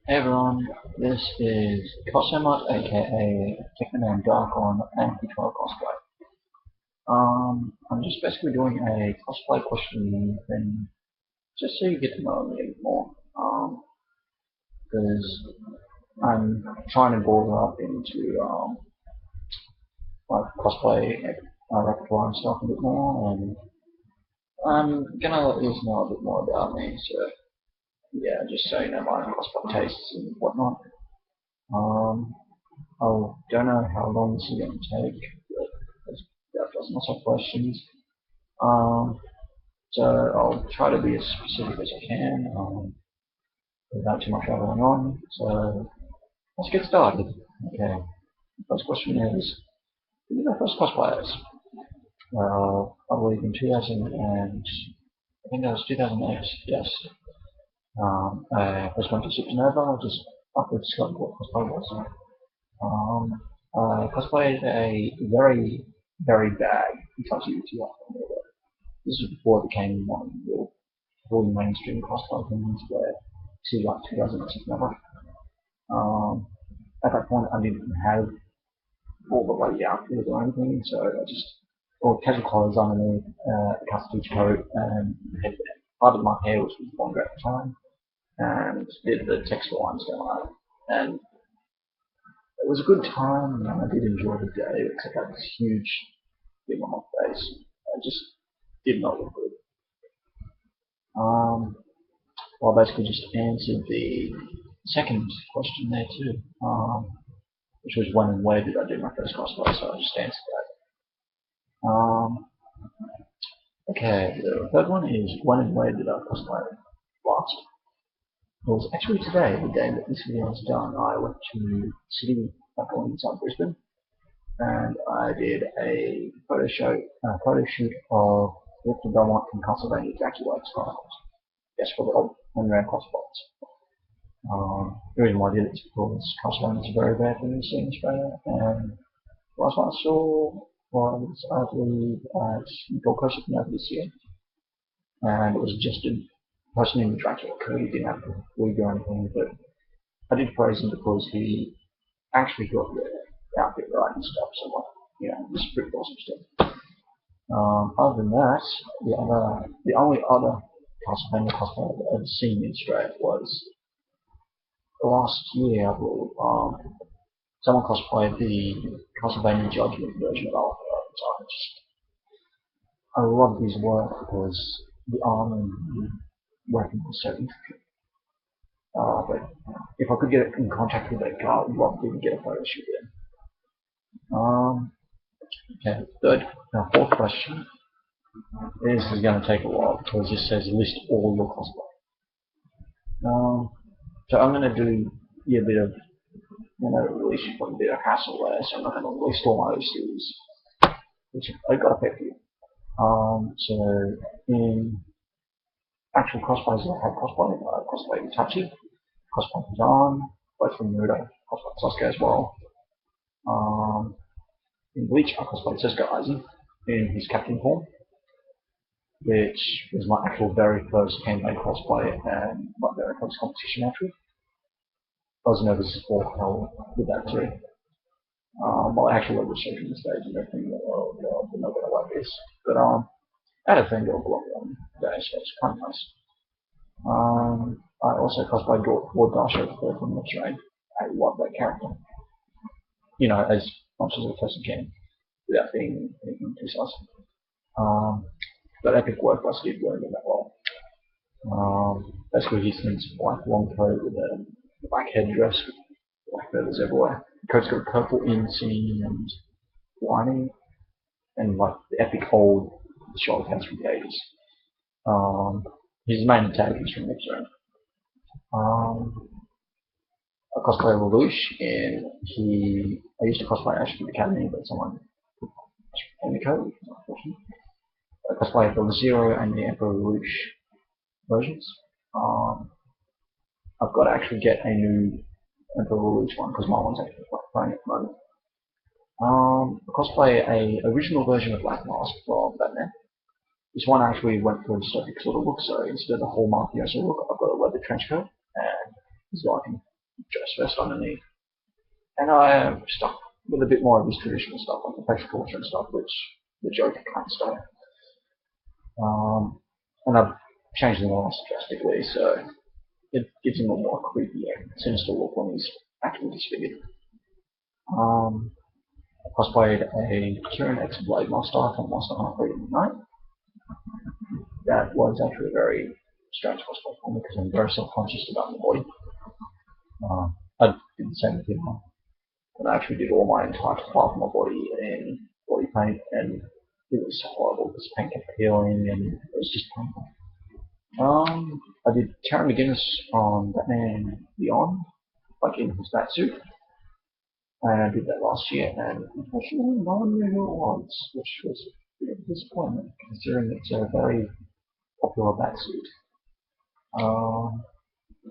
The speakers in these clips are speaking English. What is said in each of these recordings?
Hey everyone, this is Cosmod, aka Techno Dark on Anti-Troll Cosplay. I'm just basically doing a cosplay question thing, just so you get to know me a bit more. Because I'm trying to build up into like cosplay repertoire and stuff a bit more, and I'm gonna let you know a bit more about me. So yeah, just so you know my cosplay tastes and whatnot. Um, I don't know how long this is going to take. There's definitely lots of questions. Um, so I'll try to be as specific as I can without too much going on. So let's get started. Okay. First question is, who were the first cosplayers? I believe in 2000 and I think that was 2008. Yes. I first went to Supernova just after discovering what cosplay was. Um, Cosplay is a very bad utility art. This was before it became one of the really mainstream cosplay things where you see like 2006 number. Um, at that point, I didn't have all the way outfit or anything, so I just all casual clothes underneath, a custom coat, and had part of my hair, which was longer at the time, and did the textile lines going on. And it was a good time, and I did enjoy the day, except I had this huge thing on my face. I just did not look good. Um, Well, I basically just answered the second question there too, which was when and where did I do my first cosplay, so I just answered that. Okay, the third one is when and where did I cosplay last? It was actually today, the day that this video was done. I went to City, like inside Brisbane, and I did a photo shoot of Victor Belmont from Castlevania Dracula X Chronicles. Yes, for the old and rare cosplays. The reason why I did it is because Castlevania is a very bad thing to see in Australia, and the last one I saw was, I believe, at Gold Coast over this year, and it was just a person in the Dracula coat. He didn't have to wig or anything, but I did praise him because he actually got the outfit right and stuff, so like, this is pretty awesome stuff. Other than that, the only other Castlevania cosplay I've ever seen in Australia was last year, I believe. Someone cosplayed the Castlevania Judgment version of Alpha at the time. I love his work because the armor and the weapon was so intricate. But if I could get in contact with that guy, I would love to get a photo shoot with him. Okay, fourth question. This is going to take a while because this says list all your cosplay. So I'm going to do a bit of, release a bit of hassle there, so I'm not going to list all my series, which I got a pet for you. So in actual cosplays I have cosplay Itachi, cosplay Kazan, both from Naruto, cosplay Sasuke as well. Um, in Bleach I cosplayed Cisco Aizen in his captain form, which was my actual very first handmade cosplay and my very first competition actually. I was nervous as hell with that too. My actual registration the stage and everything, oh god, they're not gonna like this. But I had a thing go along one day, so it's kind of nice. I also cosplayed Lord Darsho from the train. I love that character. As much as a person can, without being anything too sus. Um, but epic work by Steve Bloom in that role. Basically, he's in this black long coat with a black headdress, with black feathers everywhere. The coat's got a purple inseam and lining, and like the epic old shoulder pads from the 80s. His main antagonist from X-Ray. Um, I cosplay Lelouch, and I used to cosplay Ash from the Academy, but someone put Ash from the code, unfortunately. I cosplay the Zero and the Emperor Lelouch versions. Um, I've got to actually get a new Emperor Lelouch one because my one's actually playing at the moment. I cosplay a original version of Black Mask from Batman. This one actually went for a dystopic sort of look, so instead of the whole mafioso look, I've got a leather trench coat and his lighting. dress vest underneath. And I stuck with a bit more of his traditional stuff, like the facial culture and stuff, which the Joker can't stay. And I've changed the mask drastically, so it gives him a more creepy and sinister look when he's actually disfigured. I cosplayed a Kieran X Blade Master from Monster Hunter Freedom Night. That was actually a very strange cosplay for me because I'm very self-conscious about my body. I did the same with him. And I actually did all my entire top of my body in body paint, and it was horrible because paint kept peeling and it was just painful. I did Terry McGinnis on Batman Beyond, like in his suit, and I did that last year, and unfortunately no one knew who it was, which was a bit of a disappointment considering it's a very popular Batsuit.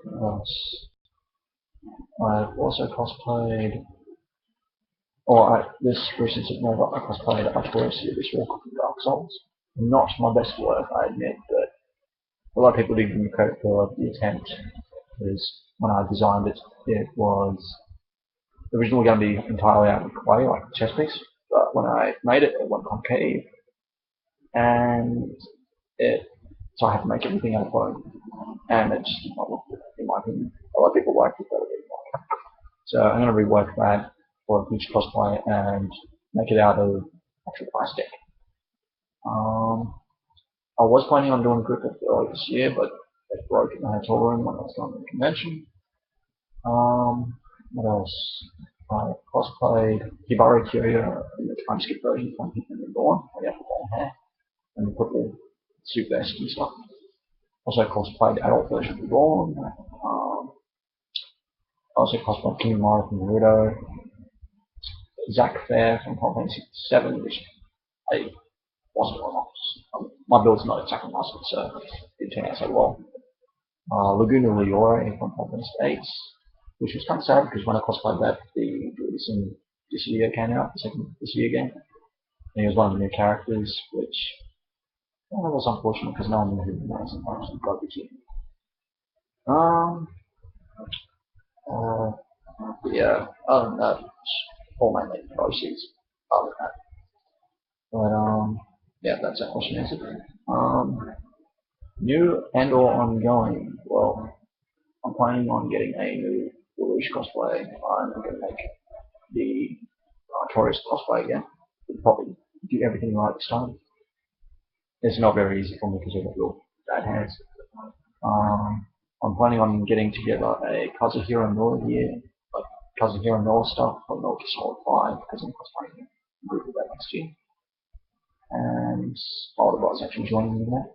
What else? I've also cosplayed, this recent Supernova, I cosplayed Artorias this walk from Dark Souls. Not my best work, I admit, but a lot of people did give me credit for the attempt, because when I designed it, it was originally going to be entirely out of clay, like a chess piece, but when I made it, it went concave, and so I had to make everything out of foam, and it just did not look good, in my opinion. A lot of people liked it, but I didn't like it. So I'm going to rework that for a future cosplay and make it out of actual plastic. I was planning on doing Griffith earlier this year, but it broke in the hotel room when I was going to the convention. What else? I cosplayed Hibari Kyoya in the time skip version from Hitman Reborn. I got the long hair and the purple suit vest and stuff. Also cosplayed the adult version of Reborn. Also cosplayed Kimimaro from Naruto. Zack Fair from Final Fantasy VII, which I wasn't on. My build's not exactly nice, so it didn't turn out so well. Laguna Liore from Final Fantasy VIII, which was kind of sad because when I cosplayed that, the this year came out, the second this year game, and he was one of the new characters, which was unfortunate because no one knew who he was and I actually got the kid. Yeah, other than that, all my main proceeds. Other than that, but yeah, that's that question answered. New and or ongoing. Well, I'm planning on getting a new Lelouch cosplay. I'm going to make the Taurus cosplay again. I'll probably do everything right this time. It's not very easy for me because I've got real bad hands. I'm planning on getting together a Kazuhiro Noah here, like Kazuhiro Noah stuff for Metal Gear Solid 5 because I'm cosplaying a group of that next year. And Alderbar's actually joining me in that.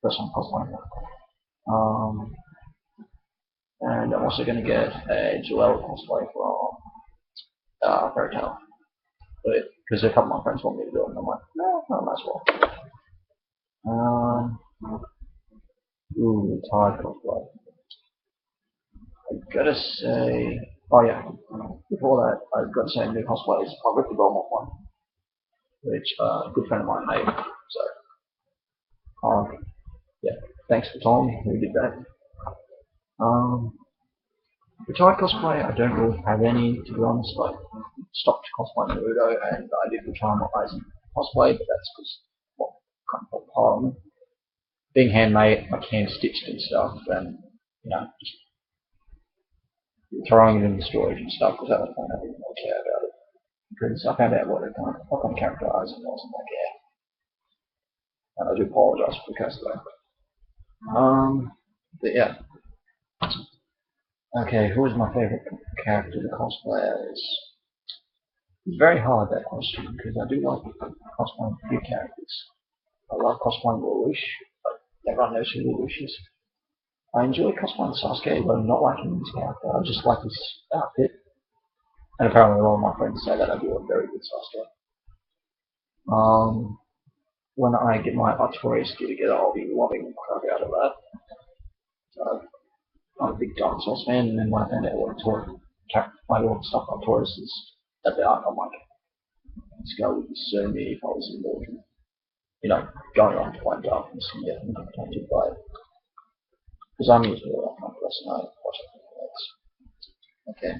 First time cosplaying that. And I'm also going to get a Joel cosplay from Fairy Tail. Because a couple of my friends want me to do it, and I'm like, no, I might as well. Tired cosplay. I've got to say, oh yeah, before that, I've got to say new cosplays. I've got the Belmont one, which a good friend of mine made. So, yeah, thanks for Tom who did that. Retired cosplay, I don't really have any, to be honest. I stopped cosplaying Naruto, and I did retire my Rising cosplay, but that's because, well, kind of part of me. Being handmade, like hand stitched and stuff, and just throwing it in the storage and stuff because I don't really care about it. Because I found out what kind of character I was and wasn't like, yeah. And I do apologise for the case though. But yeah. Okay, who is my favourite character to cosplay as? It's very hard, that question, because I do like cosplaying a few characters. I love cosplaying Lelouch, but everyone knows who Lelouch is. I enjoy cosplaying Sasuke, but I'm not liking his character. I just like his outfit. And apparently all of my friends say that I do a very good Sasuke. When I get my Artorias together, I'll be loving the crap out of that. So, I'm a big Dark Souls fan, and then when I found out what my little stuff Artorias is about, I'm like, this guy would be so me if I was immortal. Going on to find darkness and getting confronted by it. Because I'm usually a kind of person, I watch anything else. Okay.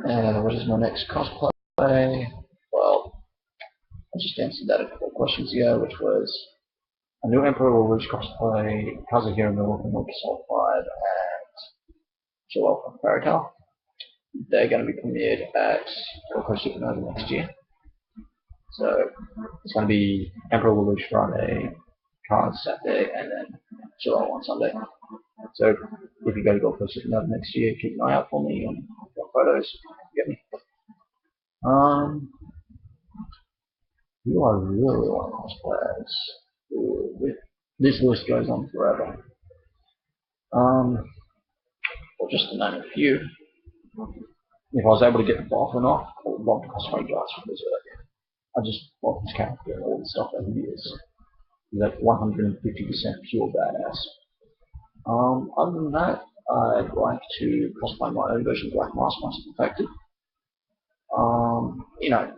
And what is my next cosplay? Well, I just answered that a couple of questions ago, which was a new Emperor will reach cosplay, Kazuhiro Milk and Milky Sulfide, and Joel from Fairy Tail. They're going to be premiered at Tokyo Supernova next year. So it's going to be Emperor will reach Friday, Cards Saturday, and then Joel on Sunday. So if you go to Tokyo Supernova next year, keep an eye out for me on photos. Get me. Who I really want to cosplay as? This list goes on forever. Well, just to name a few, if I was able to get the Dolphin off, I would love to cosplay Guts from Berserk. I just love this character and all the stuff that he is. He's like 150% pure badass. Other than that, I'd like to cosplay my own version of Black Mask once it's perfected. You know,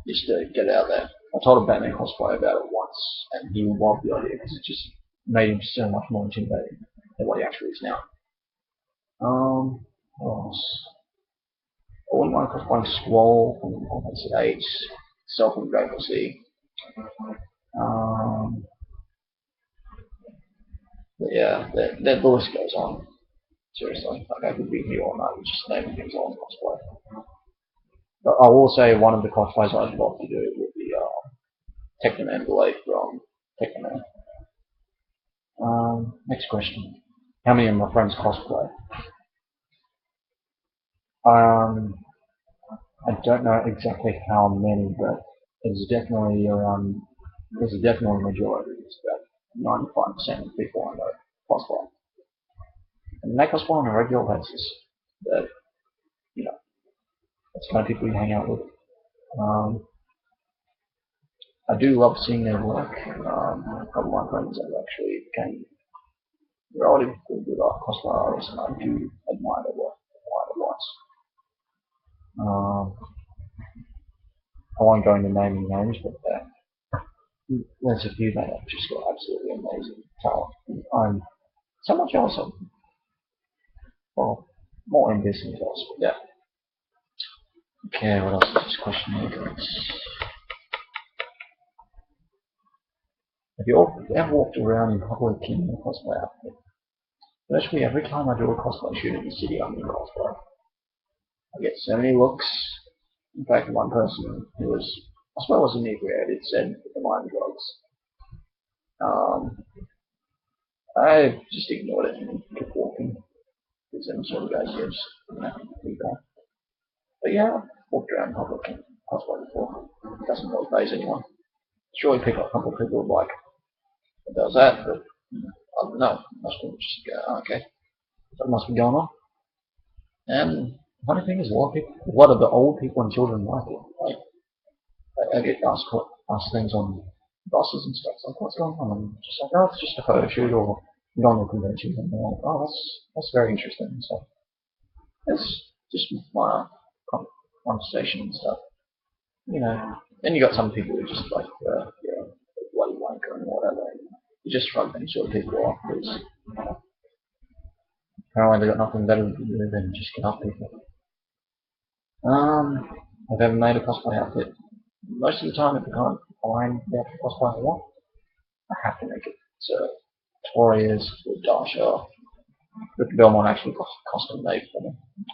just to get out there. I told a Batman cosplay about it once, and he loved the idea because it just made him so much more intimidating than what he actually is now. What else? I wouldn't mind cosplaying Squall from Final Fantasy VIII, Self from Grateful Sea. But yeah, the list goes on. Seriously, like I could be here all night just naming things on cosplay. But I will say one of the cosplays I'd love to do would be Technoman Blade from Technoman. Next question. How many of my friends cosplay? I don't know exactly how many, but there's definitely around. There's definitely a majority. It's about 95% of people I know cosplay, and they cosplay on a regular basis. That you know, that's the kind of people you hang out with. I do love seeing their work. A couple of my friends have actually became relatively good cosplay artists, and I do admire their work quite a lot. I won't go into naming names, but there's a few that have just got absolutely amazing talent. I'm somewhat jealous of them. Well, more envious than jealous, but yeah. Okay, what else is this question here? Have you ever walked around in public in a cosplay outfit? Virtually every time I do a cosplay shoot in the city, I'm in cosplay. I get so many looks. In fact, one person who was, I suppose, inebriated said the mind drugs. I just ignored it and kept walking. Because then sort of guys, yeah, just keep going. But yeah, I've walked around in public and cosplay before. It doesn't really faze anyone. Surely pick up a couple of people who like it does that, but I don't know. Most people just go, oh, okay, that must be going on. And the funny thing is, a lot of the old people and children like it. Like, I get asked things on buses and stuff. Like, what's going on? I'm just like, oh, it's just a photo shoot or going to a convention. And they're like, oh, that's very interesting and stuff. It's just my conversation and stuff. You know. Then you got some people who just like, bloody wanker and whatever. You just shrug them sort of people off because apparently they got nothing better to do than just get off people. I've ever made a cosplay outfit. Most of the time, if I can't find the actual cosplay I want, I have to make it. So, Warriors with Dasha, with the Belmont actually custom made for me.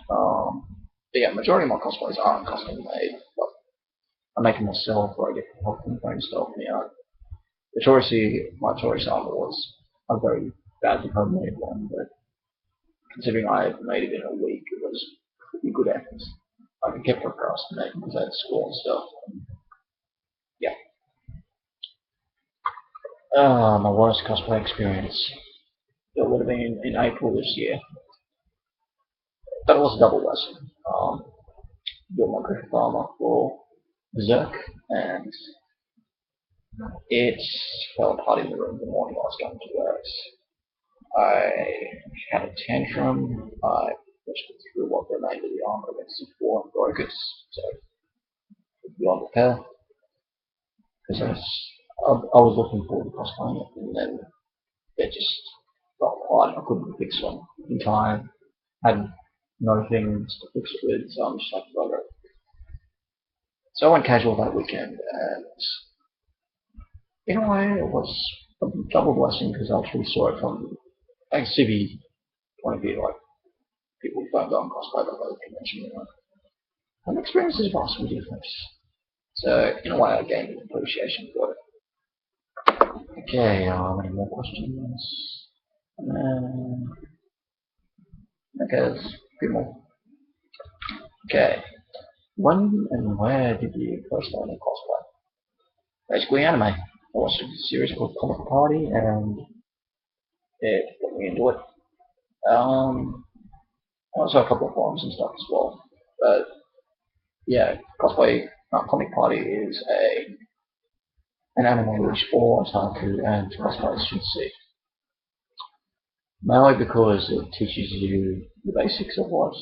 But yeah, majority of my cosplays aren't custom made, but I make them myself or I get help from friends to help me out. My Taurus armor was a very badly homemade one, but considering I had made it in a week, it was pretty good effort. I kept procrastinating because I had school and stuff. Yeah. My worst cosplay experience. It would have been in April this year. But it was a double lesson. Built my Griffith armor for Berserk, and it fell apart in the room the morning I was going to work. I had a tantrum. I pushed it through what remained of the armor against the floor and broke it. So, beyond repair. Because I was looking forward to cosplaying it, and then it just fell apart. right, I couldn't fix them in time. Had no things to fix it with, so I'm just like, bugger it. So I went casual that weekend, and in a way, it was a double blessing because I actually saw it from a civvy point of view, like people who don't go and cosplay that way convention, you know. And the experience is vastly different. So in a way, I gained an appreciation for it. Okay, any more questions? Okay, there's a few more. Okay, when and where did you first learn to cosplay? Basically, anime. I watched a series called Comic Party, and it got me into it. Also a couple of forums and stuff as well. But yeah, cosplay, Comic Party is an anime which all otaku and cosplayers should see. Mainly because it teaches you the basics of what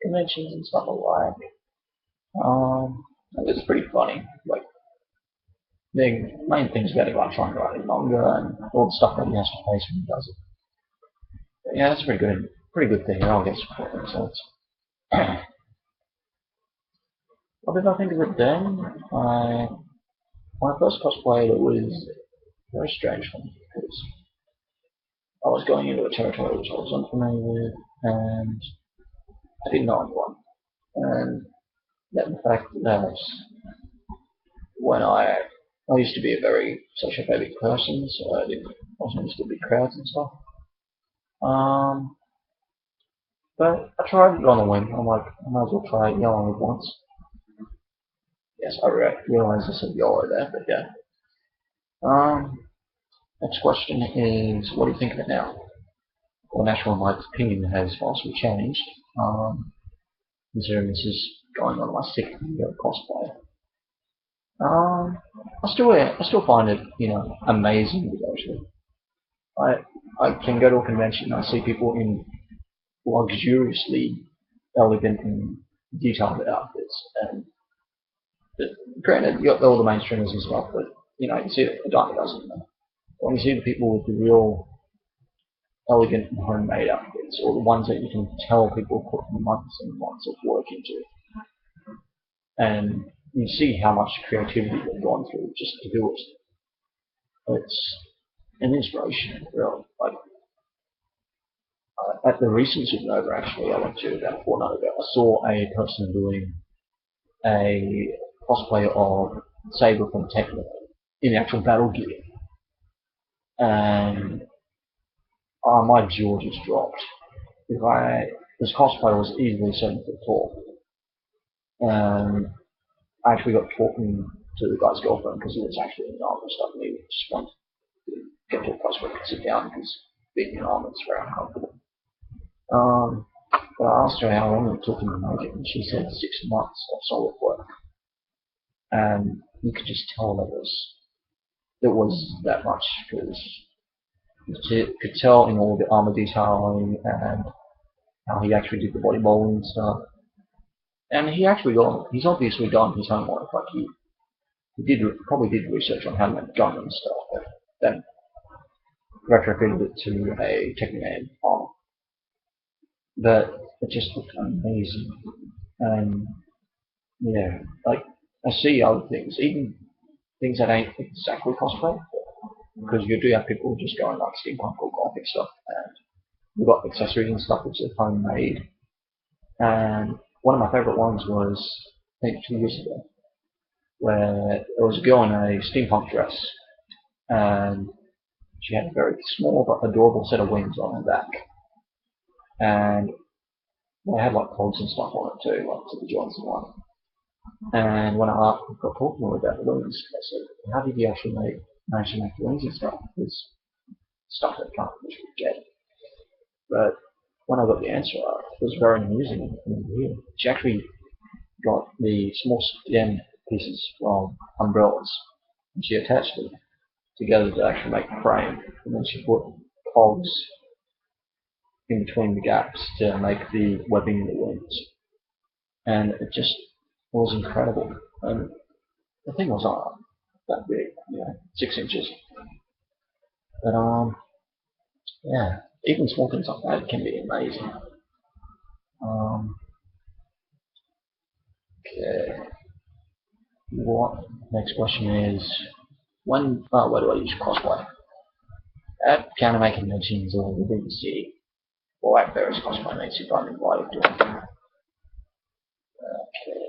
conventions and stuff are like. It's pretty funny. Like the main things about it, like trying to write a manga and all the stuff that he has to face when he does it. But yeah, that's pretty good thing. I'll get support themselves. What did I think of it then? When I first cosplayed, it was very strange for me because I was going into a territory which I was unfamiliar with, and I didn't know anyone. And that the fact that when I used to be a very sociophobic person, so wasn't used to big crowds and stuff. But I tried it on a whim. I'm like, I might as well try it yelling it once. Yes, I realized I said YOLO there, but yeah. Next question is, what do you think of it now? Well, naturally, my opinion has vastly changed, considering this is going on my 6th year of cosplay. I still find it, amazing to go to. I can go to a convention and I see people in luxuriously elegant and detailed outfits, and granted, you got all the mainstreamers and stuff, but you see it a dime a dozen. When you see the people with the real elegant and homemade outfits, or the ones that you can tell people put months and months of work into, and you see how much creativity they've gone through just to do it. It's an inspiration, really. Like at the recent Supernova, actually, I went to about a fortnight ago. I saw a person doing a cosplay of Saber from Tekken in actual battle gear, and my jaw just dropped. This cosplay was easily 7 foot tall, and I actually got talking to the guy's girlfriend because he was actually in armor and stuff, and he just wanted to get to a place where he could sit down because being in armor is very uncomfortable. But I asked her how long it took him to make it, and she said 6 months of solid work. And you could just tell it was that much because you could tell in all the armor detailing and how he actually did the body molding and stuff. And he's obviously done his homework. Like he probably did research on how to make gun and stuff, but then retrofitted it to a Techniman armor. But it just looked amazing. And yeah, like I see other things, even things that ain't exactly cosplay, because you do have people just going like steampunk or gothic stuff, and we've got accessories and stuff which are homemade. And one of my favourite ones was, I think, 2 years ago, where there was a girl in a steampunk dress, and she had a very small but adorable set of wings on her back, and they had like cogs and stuff on it too, like to the joints and one. And when I got talking to her about the wings, I said, "How did you actually manage to make the wings and stuff?" Because stuff that can't literally get. But when I got the answer, it was very amusing and weird. She actually got the small stem pieces from umbrellas, and she attached them together to actually make a frame, and then she put cogs in between the gaps to make the webbing in the wings. And it was incredible. And the thing was that big, 6 inches. But yeah. even small things like that can be amazing. Okay. What next question is where do I use cosplay? At countermate conventions or within the city, or at various cosplay meets if I'm invited to them. Okay.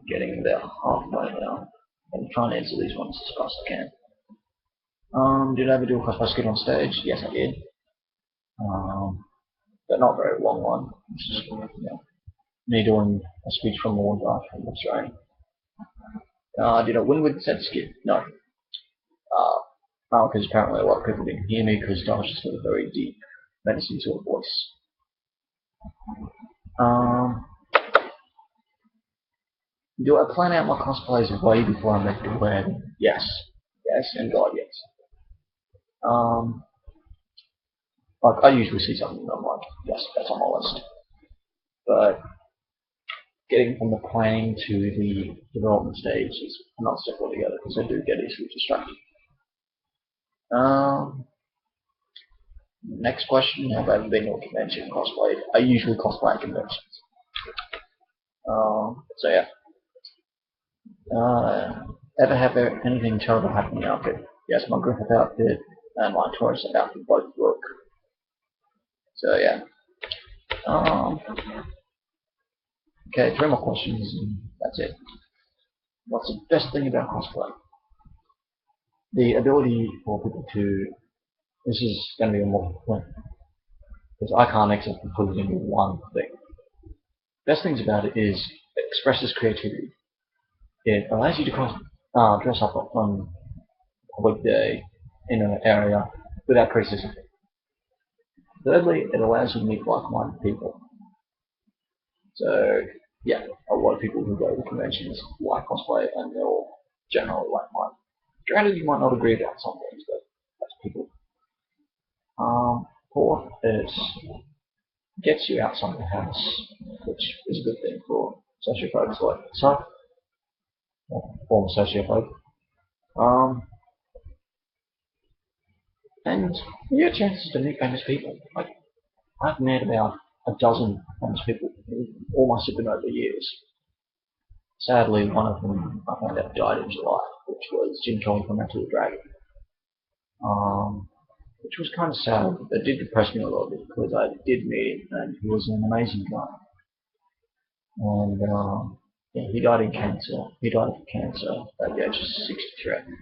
Getting about halfway now. I'm trying to answer these ones as fast as I can. Did I ever do a cosplay skit on stage? Yes, I did. But not a very long one. It's just, me doing a speech from Lord from Australia. Did I win with said skit? No. Because apparently a lot of people didn't hear me because I was just got a very deep, menacing sort of voice. Do I plan out my cosplays way before I'm ready to wear them? Yes. Yes, and God, yes. Like, I usually see something and I'm like, yes, that's on my list. But getting from the planning to the development stage is not step altogether because I do get easily distracted. Next question, have I ever been to a convention cosplayed? I usually cosplay at conventions. So yeah. Ever have anything terrible happen in the outfit? Yes, my Griffith outfit and my Taurus outfit both broke. So yeah. Okay, 3 more questions and that's it. What's the best thing about cosplay? The ability for people to... This is going to be a multiple point. Because I can't accept and put it into one thing. Best things about it is it expresses creativity. It allows you to dress up on a public day in an area without criticism. Thirdly, it allows you to meet like-minded people. So, yeah, a lot of people who go to conventions like cosplay and they're all generally like-minded. Granted, you might not agree about some things, but that's people. Fourth, it gets you outside the house, which is a good thing for sociophobes like myself, or former sociophobe. And you get chances to meet famous people. Like, I've met about a dozen famous people in all my supernova years. Sadly, one of them I found out died in July, which was Jim Kelly from Enter the Dragon. Which was kind of sad. It did depress me a little bit because I did meet him and he was an amazing guy. And yeah, he died in cancer. He died of cancer at the age of 63, I think.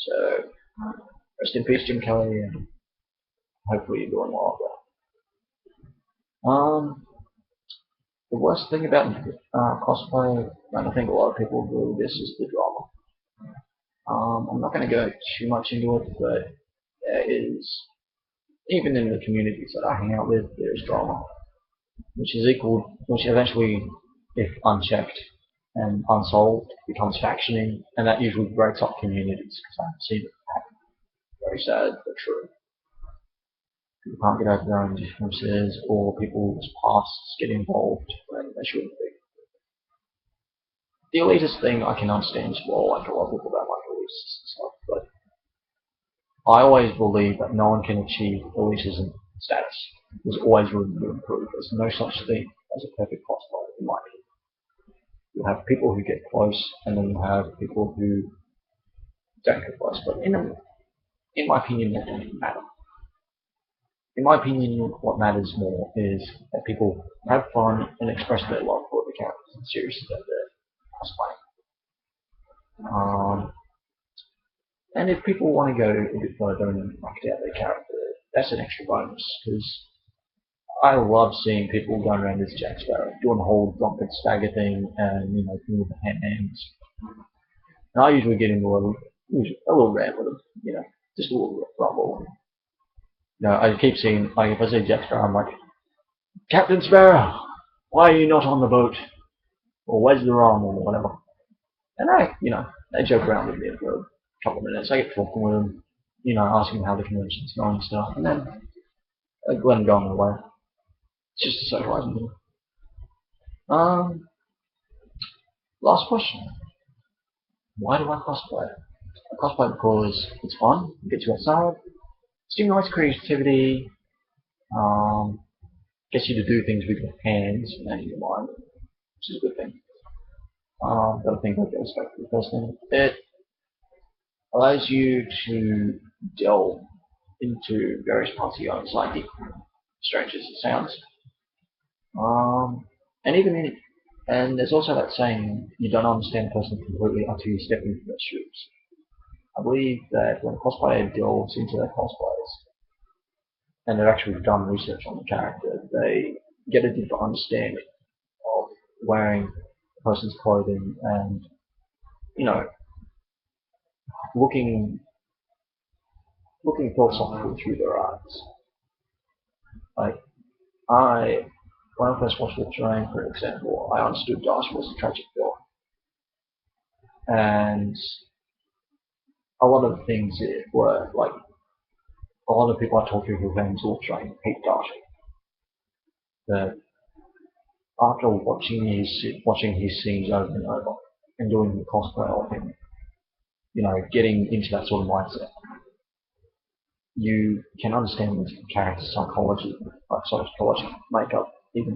So, rest in peace, Jim Kelly, and hopefully you're doing well. The worst thing about cosplay, and I think a lot of people agree with this, is the drama. I'm not going to go too much into it, but there is, even in the communities that I hang out with, there is drama, which eventually, if unchecked and unsolved, becomes factioning, and that usually breaks up communities, because I've seen it happen. Very sad, but true. People can't get over their own differences, or people's pasts get involved when they shouldn't be. The elitist thing I can understand as well, like a lot of people don't like elitists and stuff, but I always believe that no one can achieve elitism status. There's always room to improve. There's no such thing as a perfect cosplayer, in my opinion. You have people who get close, and then you have people who don't get close. But in my opinion, that doesn't matter. In my opinion, what matters more is that people have fun and express their love for the characters and series that they're cosplaying. And if people want to go a bit further and act out their character, that's an extra bonus, because I love seeing people going around as Jack Sparrow, doing the whole drunken stagger thing, and doing the hands. And I usually get into a little rant with them, just a little rumble. I keep seeing, like, if I see Jack Sparrow, I'm like, Captain Sparrow, why are you not on the boat? Or where's the rum, or whatever. And they joke around with me for a couple of minutes. I get talking with them, asking how the convention's going and stuff, and then I let them go on their way. It's just a socializing thing. Last question. why do I cosplay? I cosplay because it's fun, gets you outside, stimulates creativity, um, gets you to do things with your hands and your mind, which is a good thing. But I think that goes back to the first thing. It allows you to delve into various parts of your own psyche, strange as it sounds. And even in, and there's also that saying, you don't understand a person completely until you step into their shoes. I believe that when a cosplayer delves into their cosplays, and they've actually done research on the character, they get a deeper understanding of wearing a person's clothing and, you know, looking philosophically through their eyes. Like, when I first watched the Terrain, for example, I understood Darcy was a tragic villain. And a lot of the things were, like, a lot of people I talk to who fans all train hate Darcy. But after watching his scenes over and over, and doing the cosplay of him, getting into that sort of mindset, you can understand the character's psychology, like psychology, makeup, even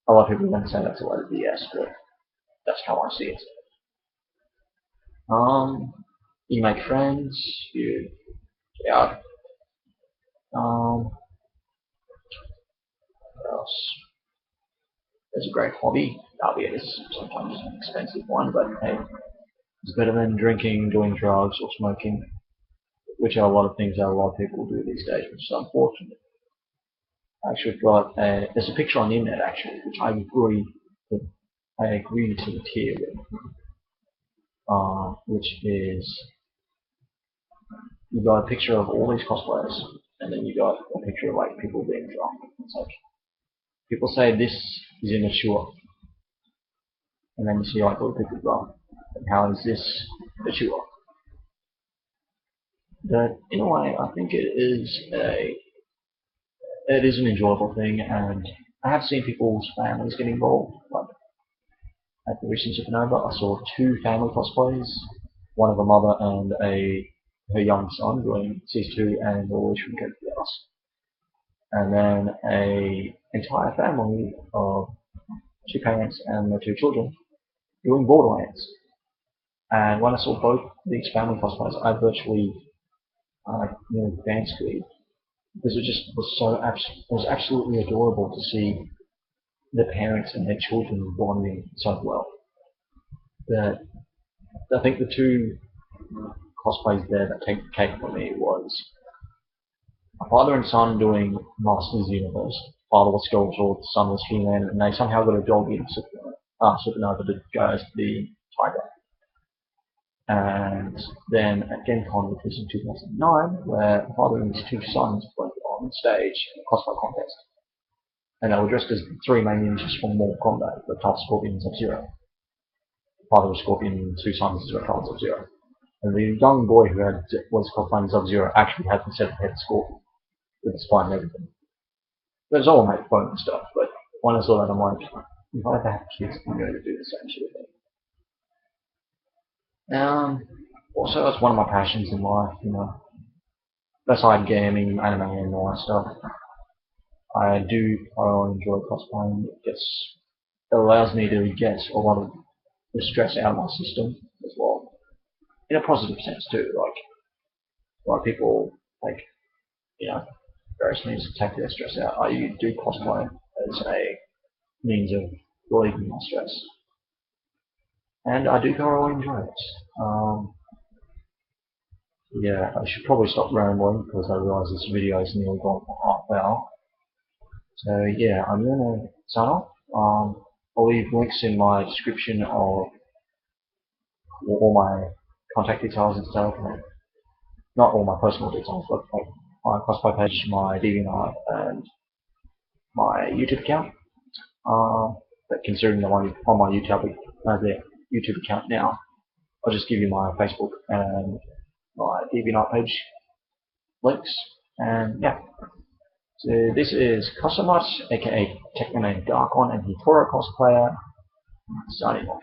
a lot of people then say that's a lot of BS, but that's how I see it. You make friends, you get out. What else? It's a great hobby, albeit it's sometimes an expensive one, but hey, it's better than drinking, doing drugs, or smoking, which are a lot of things that a lot of people do these days, which is unfortunate. I actually there's a picture on the internet actually, which I agree to the tier with, which is, you got a picture of all these cosplayers, and then you got a picture of like people being drunk. It's like, people say this is immature, and then you see like all the people drunk, and how is this mature? But in a way, I think it is an enjoyable thing, and I have seen people's families get involved. Like at the recent Supernova, I saw two family cosplays, one of a mother and her young son doing season 2 and all from Code Us, and then a entire family of two parents and their two children doing Borderlands. And when I saw both these family cosplays, I virtually danced with, because it just it was absolutely adorable to see the parents and their children bonding so well. That I think the two cosplays there that take the cake for me was a father and son doing Masters Universe. Father was Skeletor, son was He-Man, and they somehow got a dog in Supernova that goes the tiger. And then at Gen Con, which was in 2009, where the father and his two sons went on stage in a cosplay contest. And they were dressed as three main ninjas from Mortal Kombat, the Tough Scorpion, Sub-Zero. Father was Scorpion, two sons as Reptile Sub-Zero. And the young boy who was cosplaying Sub-Zero actually had the set head Scorpion, with the spine and everything. It was all made fun and stuff, but when I saw that, I'm like, if I ever have kids, I'm going to do the same sort of thing. Also, it's one of my passions in life, Besides gaming, anime, and all that stuff. I enjoy cosplaying. It allows me to get a lot of the stress out of my system as well, in a positive sense too. Like a lot of people, like various means to take their stress out. I do cosplay as a means of relieving my stress, and I do thoroughly enjoy it. Yeah, I should probably stop rambling because I realise this video is nearly gone for half an hour. So yeah, I'm gonna sign off. I'll leave links in my description of all my contact details and stuff. Not all my personal details, but like my cosplay page, my DeviantArt, and my YouTube account. But considering I'm on my YouTube account now, I'll just give you my Facebook and my DeviantArt page links. And yeah. So this is Cosmos, aka Technoman Darkon and Hitoro cosplayer, signing off.